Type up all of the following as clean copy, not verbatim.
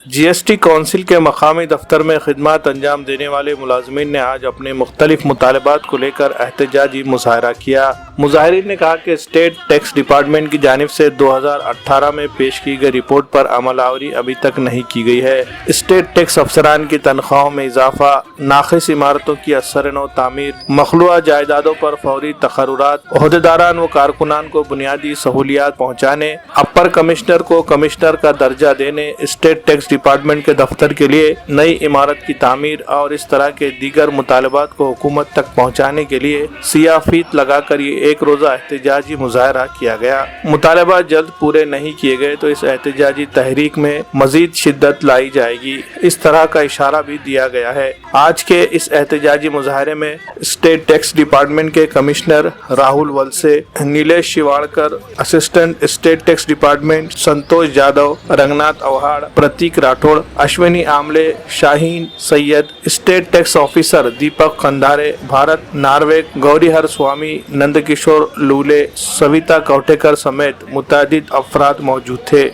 GST council के मकामी दफ्तर में खिदमत अंजाम देने वाले मुलाजमीन ने आज अपने मुख्तलिफ मुतालबात को लेकर एहतजाजी मुजाहरा किया। मुजाहिरीन ने कहा कि स्टेट टैक्स डिपार्टमेंट की जानिब से 2018 में पेश की गई रिपोर्ट पर अमलावरी अभी तक नहीं की गई है। स्टेट टैक्स अफसरान की तनख्वाहों में इजाफा, नाक़िस इमारतों की असर-ए-नौ तामीर, मखलूआ जायदादों पर फौरी तकर्रुरात, ओहदेदारान व कारकुनान को बुनियादी सहूलियात पहुँचाने, अपर कमिश्नर को कमिश्नर का दर्जा देने, स्टेट टैक्स डिपार्टमेंट के दफ्तर के लिए नई इमारत की तामीर और इस तरह के दीगर मुतालबात को हुकूमत तक पहुँचाने के लिए सियाह फीत लगाकर ये एक रोज़ा एहतजाजी मुजाहरा किया गया। मुतालबात जल्द पूरे नहीं किए गए तो इस एहतजाजी तहरीक में मजीद शिद्दत लाई जाएगी, इस तरह का इशारा भी दिया गया है। आज के इस एहतजाजी मुजाहरे में स्टेट टैक्स डिपार्टमेंट के commissioner Rahul Walse, Nilesh Shivadkar, assistant state tax department Santosh Yadav, Ranganath Avhad, Pratik Rathod, Ashwini Amle, Shaheen Sayyed, state tax officer Deepak Khandare, Bharat Narvek, Gaurihar Swami, Nandkishor Lule, Savita Kautekar समेत मुतादिद अफराद मौजूद थे।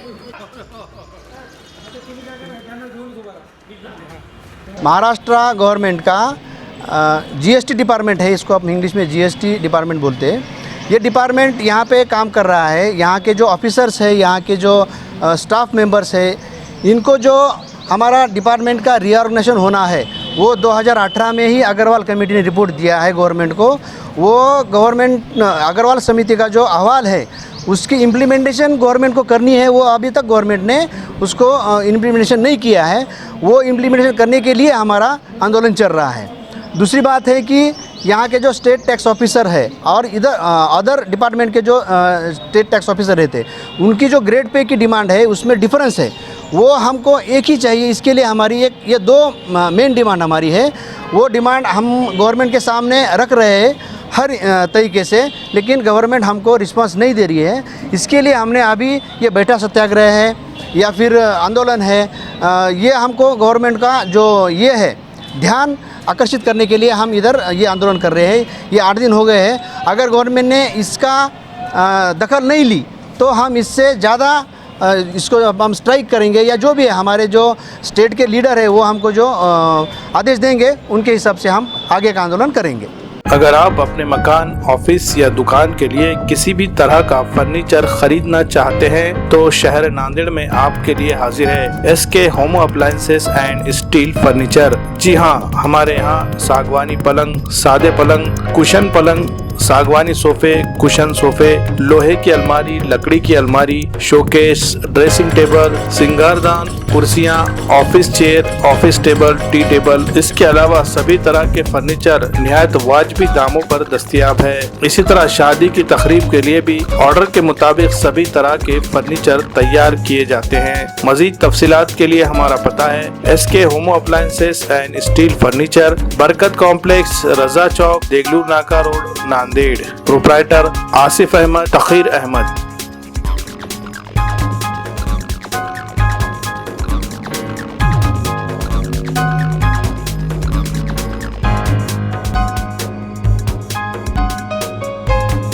महाराष्ट्र गवर्नमेंट का जीएसटी डिपार्टमेंट है, इसको आप इंग्लिश में जीएसटी डिपार्टमेंट बोलते हैं। ये डिपार्टमेंट यहाँ पे काम कर रहा है। यहाँ के जो ऑफिसर्स है, यहाँ के जो स्टाफ मेंबर्स है, इनको जो हमारा डिपार्टमेंट का रीऑर्गेनाइजेशन होना है वो 2018 में ही अग्रवाल कमेटी ने रिपोर्ट दिया है गवर्नमेंट को। वो गवर्नमेंट अग्रवाल समिति का जो अहवाल है उसकी इम्प्लीमेंटेशन गवर्नमेंट को करनी है, वो अभी तक गवर्नमेंट ने उसको इम्प्लीमेंटेशन नहीं किया है। वो इम्प्लीमेंटेशन करने के लिए हमारा आंदोलन चल रहा है। दूसरी बात है कि यहाँ के जो स्टेट टैक्स ऑफिसर है और इधर अदर डिपार्टमेंट के जो स्टेट टैक्स ऑफिसर रहते हैं, उनकी जो ग्रेड पे की डिमांड है उसमें डिफरेंस है, वो हमको एक ही चाहिए। इसके लिए हमारी ये दो मेन डिमांड हमारी है। वो डिमांड हम गवर्नमेंट के सामने रख रहे हैं हर तरीके से, लेकिन गवर्नमेंट हमको रिस्पांस नहीं दे रही है। इसके लिए हमने अभी ये बैठा सत्याग्रह है या फिर आंदोलन है, ये हमको गवर्नमेंट का जो ये है ध्यान आकर्षित करने के लिए हम इधर ये आंदोलन कर रहे हैं। ये 8 दिन हो गए हैं। अगर गवर्नमेंट ने इसका दखल नहीं ली तो हम इससे ज़्यादा इसको हम स्ट्राइक करेंगे, या जो भी है हमारे जो स्टेट के लीडर है वो हमको जो आदेश देंगे उनके हिसाब से हम आगे का आंदोलन करेंगे। अगर आप अपने मकान, ऑफिस या दुकान के लिए किसी भी तरह का फर्नीचर खरीदना चाहते हैं तो शहर नांदेड़ में आपके लिए हाजिर है SK home appliances and steel furniture. जी हाँ, हमारे यहाँ सागवानी पलंग, सादे पलंग, कुशन पलंग, सागवानी सोफे, कुशन सोफे, लोहे की अलमारी, लकड़ी की अलमारी, शोकेस, ड्रेसिंग टेबल, सिंगारदान, कुर्सियाँ, office chair, office table, tea table, इसके अलावा सभी तरह के फर्नीचर निहायत वाजिबी दामों पर दस्तयाब है। इसी तरह शादी की तकरीब के लिए भी ऑर्डर के मुताबिक सभी तरह के फर्नीचर तैयार किए जाते हैं। मजीद तफसीलात के लिए हमारा पता है SK home appliances and steel furniture, Barkat complex, Raza Chowk, Deglur Naka road, Nanded. Proprietor Asif Ahmad, Takhir Ahmad.